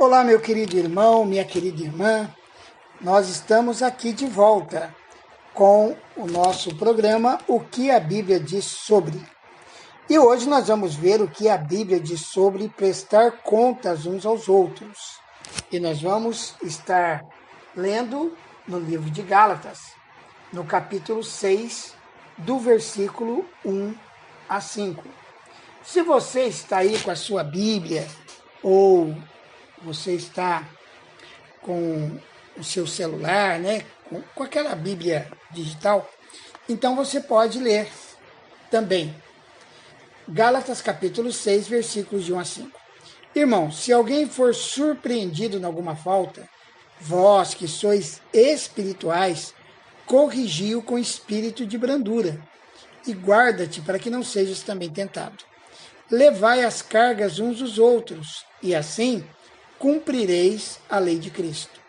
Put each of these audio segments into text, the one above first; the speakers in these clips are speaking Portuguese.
Olá, meu querido irmão, minha querida irmã. Nós estamos aqui de volta com o nosso programa O que a Bíblia diz sobre. E hoje nós vamos ver o que a Bíblia diz sobre prestar contas uns aos outros. E nós vamos estar lendo no livro de Gálatas, no capítulo 6, do versículo 1 a 5. Se você está aí com a sua Bíblia ou você está com o seu celular, né, com aquela Bíblia digital, então você pode ler também. Gálatas capítulo 6, versículos de 1 a 5. Irmão, se alguém for surpreendido em alguma falta, vós que sois espirituais, corrigi-o com espírito de brandura, e guarda-te para que não sejas também tentado. Levai as cargas uns dos outros, e assim cumprireis a lei de Cristo.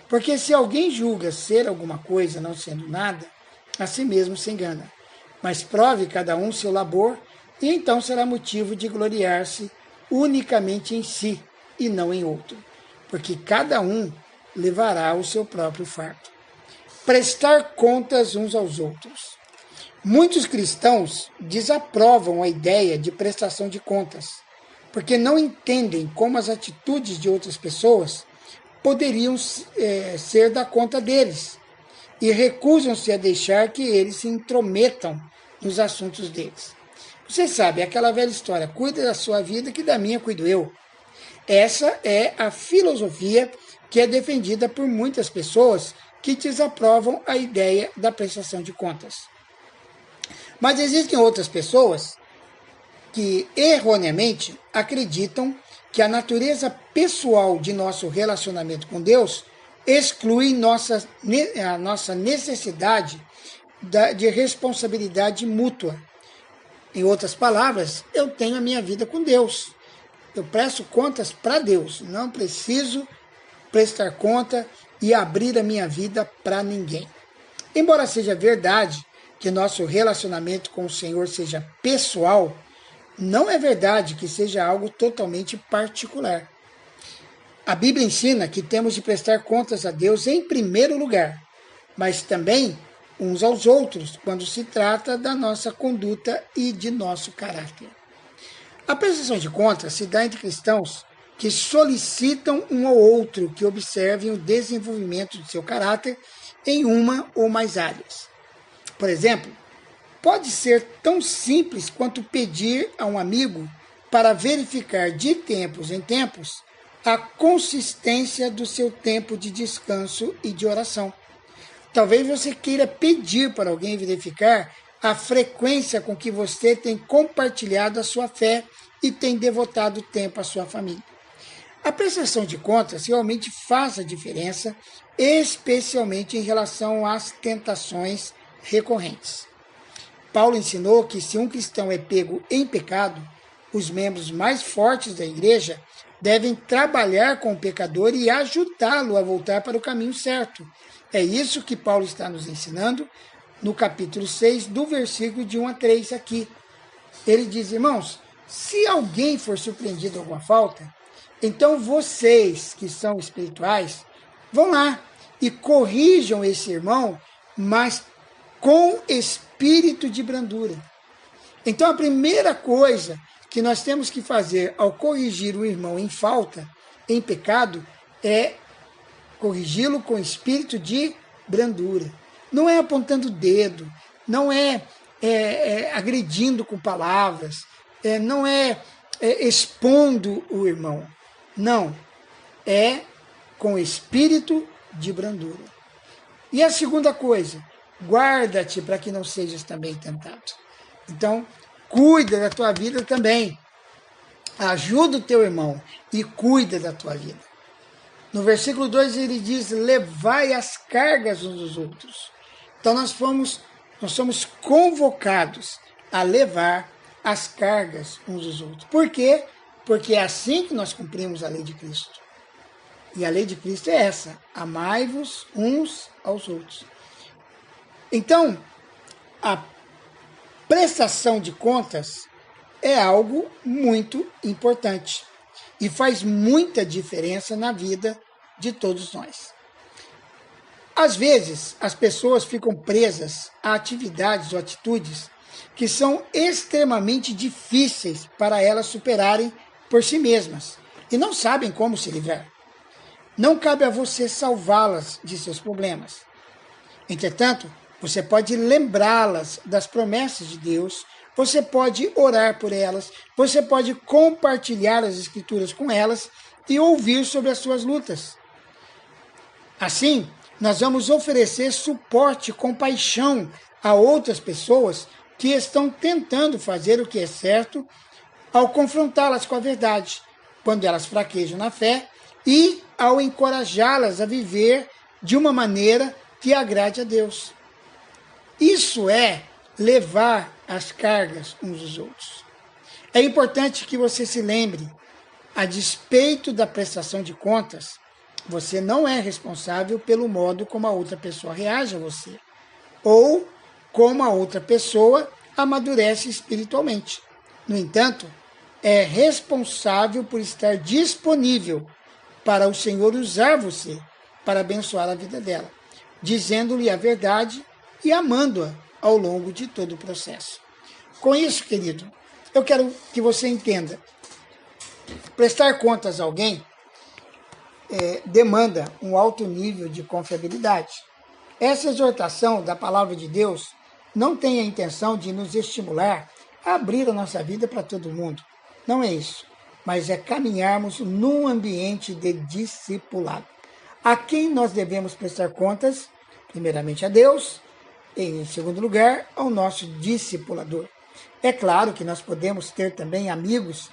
Porque se alguém julga ser alguma coisa, não sendo nada, a si mesmo se engana. Mas prove cada um seu labor, e então será motivo de gloriar-se unicamente em si, e não em outro. Porque cada um levará o seu próprio fardo. Prestar contas uns aos outros. Muitos cristãos desaprovam a ideia de prestação de contas, porque não entendem como as atitudes de outras pessoas poderiam ser da conta deles, e recusam-se a deixar que eles se intrometam nos assuntos deles. Você sabe, aquela velha história, cuida da sua vida que da minha cuido eu. Essa é a filosofia que é defendida por muitas pessoas que desaprovam a ideia da prestação de contas. Mas existem outras pessoas que erroneamente acreditam que a natureza pessoal de nosso relacionamento com Deus exclui a nossa necessidade de responsabilidade mútua. Em outras palavras, eu tenho a minha vida com Deus. Eu presto contas para Deus. Não preciso prestar conta e abrir a minha vida para ninguém. Embora seja verdade que nosso relacionamento com o Senhor seja pessoal, não é verdade que seja algo totalmente particular. A Bíblia ensina que temos de prestar contas a Deus em primeiro lugar, mas também uns aos outros, quando se trata da nossa conduta e de nosso caráter. A prestação de contas se dá entre cristãos que solicitam um ao outro que observem o desenvolvimento de seu caráter em uma ou mais áreas. Por exemplo, pode ser tão simples quanto pedir a um amigo para verificar de tempos em tempos a consistência do seu tempo de descanso e de oração. Talvez você queira pedir para alguém verificar a frequência com que você tem compartilhado a sua fé e tem devotado tempo à sua família. A prestação de contas realmente faz a diferença, especialmente em relação às tentações recorrentes. Paulo ensinou que se um cristão é pego em pecado, os membros mais fortes da igreja devem trabalhar com o pecador e ajudá-lo a voltar para o caminho certo. É isso que Paulo está nos ensinando no capítulo 6, do versículo de 1 a 3 aqui. Ele diz, irmãos, se alguém for surpreendido em alguma falta, então vocês que são espirituais, vão lá e corrijam esse irmão, mas com espírito de brandura. Então a primeira coisa que nós temos que fazer ao corrigir o irmão em falta, em pecado, é corrigi-lo com espírito de brandura. Não é apontando o dedo, não é, agredindo com palavras, não é expondo o irmão. Não, é com espírito de brandura. E a segunda coisa, guarda-te para que não sejas também tentado. Então, cuida da tua vida também. Ajuda o teu irmão e cuida da tua vida. No versículo 2 ele diz, levai as cargas uns dos outros. Então nós somos convocados a levar as cargas uns dos outros. Por quê? Porque é assim que nós cumprimos a lei de Cristo. E a lei de Cristo é essa, amai-vos uns aos outros. Então, a prestação de contas é algo muito importante. e faz muita diferença na vida de todos nós. Às vezes, as pessoas ficam presas a atividades ou atitudes que são extremamente difíceis para elas superarem por si mesmas e não sabem como se livrar. Não cabe a você salvá-las de seus problemas. Entretanto, você pode lembrá-las das promessas de Deus, você pode orar por elas, você pode compartilhar as Escrituras com elas e ouvir sobre as suas lutas. Assim, nós vamos oferecer suporte e compaixão a outras pessoas que estão tentando fazer o que é certo ao confrontá-las com a verdade, quando elas fraquejam na fé e ao encorajá-las a viver de uma maneira que agrade a Deus. Isso é levar as cargas uns dos outros. É importante que você se lembre, a despeito da prestação de contas, você não é responsável pelo modo como a outra pessoa reage a você, ou como a outra pessoa amadurece espiritualmente. No entanto, é responsável por estar disponível para o Senhor usar você para abençoar a vida dela, dizendo-lhe a verdade e amando-a ao longo de todo o processo. Com isso, querido, eu quero que você entenda, prestar contas a alguém demanda um alto nível de confiabilidade. Essa exortação da palavra de Deus não tem a intenção de nos estimular a abrir a nossa vida para todo mundo. Não é isso, mas é caminharmos num ambiente de discipulado. A quem nós devemos prestar contas? Primeiramente a Deus, e em segundo lugar, ao nosso discipulador. É claro que nós podemos ter também amigos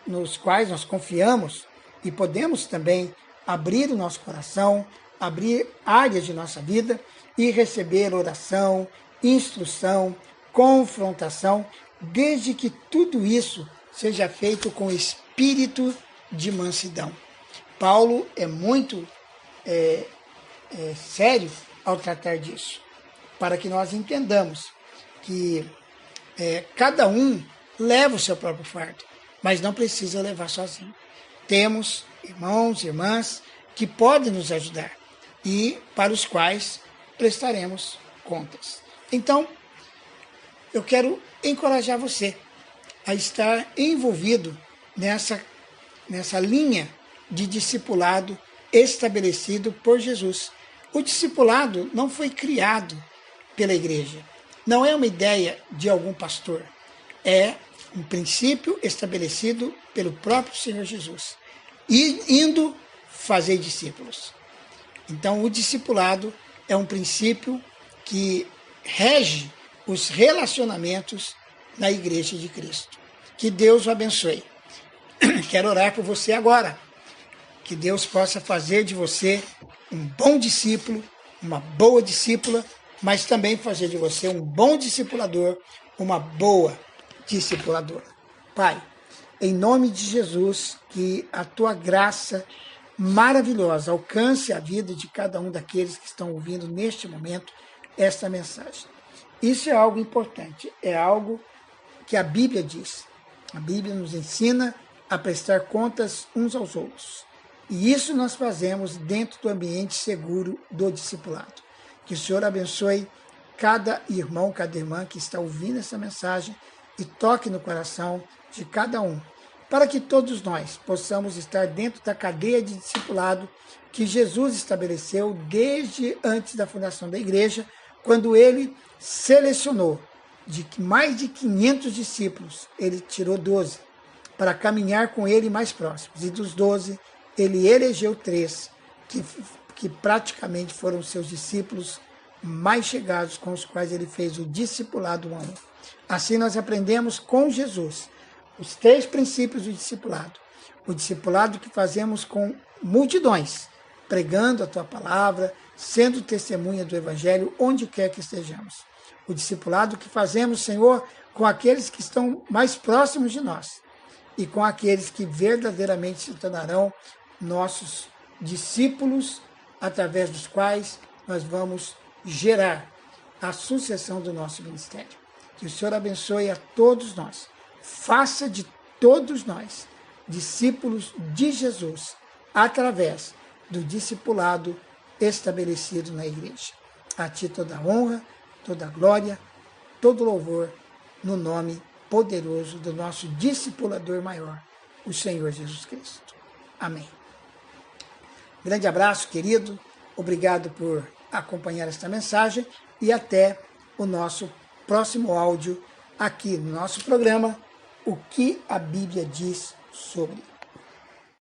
nos quais nós confiamos e podemos também abrir o nosso coração, abrir áreas de nossa vida e receber oração, instrução, confrontação, desde que tudo isso seja feito com espírito de mansidão. Paulo é muito sério ao tratar disso, para que nós entendamos que cada um leva o seu próprio fardo, mas não precisa levar sozinho. Temos irmãos, irmãs que podem nos ajudar e para os quais prestaremos contas. Então, eu quero encorajar você a estar envolvido nessa linha de discipulado estabelecido por Jesus. O discipulado não foi criado pela igreja, não é uma ideia de algum pastor, é um princípio estabelecido pelo próprio Senhor Jesus, e indo fazer discípulos. Então, o discipulado é um princípio que rege os relacionamentos na Igreja de Cristo. Que Deus o abençoe. Quero orar por você agora. Que Deus possa fazer de você um bom discípulo, uma boa discípula, mas também fazer de você um bom discipulador, uma boa discipuladora. Pai, em nome de Jesus, que a tua graça maravilhosa alcance a vida de cada um daqueles que estão ouvindo neste momento esta mensagem. Isso é algo importante, é algo que a Bíblia diz. A Bíblia nos ensina a prestar contas uns aos outros. E isso nós fazemos dentro do ambiente seguro do discipulado. Que o Senhor abençoe cada irmão, cada irmã que está ouvindo essa mensagem e toque no coração de cada um, para que todos nós possamos estar dentro da cadeia de discipulado que Jesus estabeleceu desde antes da fundação da igreja, quando ele selecionou de mais de 500 discípulos, ele tirou 12 para caminhar com ele mais próximos. E dos 12, ele elegeu 3, que praticamente foram seus discípulos mais chegados, com os quais ele fez o discipulado 1 a 1. Assim nós aprendemos com Jesus os 3 princípios do discipulado. O discipulado que fazemos com multidões, pregando a tua palavra, sendo testemunha do evangelho onde quer que estejamos. O discipulado que fazemos, Senhor, com aqueles que estão mais próximos de nós e com aqueles que verdadeiramente se tornarão nossos discípulos, através dos quais nós vamos gerar a sucessão do nosso ministério. Que o Senhor abençoe a todos nós. Faça de todos nós discípulos de Jesus, através do discipulado estabelecido na igreja. A ti toda a honra, toda a glória, todo louvor, no nome poderoso do nosso discipulador maior, o Senhor Jesus Cristo. Amém. Grande abraço, querido. Obrigado por acompanhar esta mensagem e até o nosso próximo áudio aqui no nosso programa, O que a Bíblia diz sobre.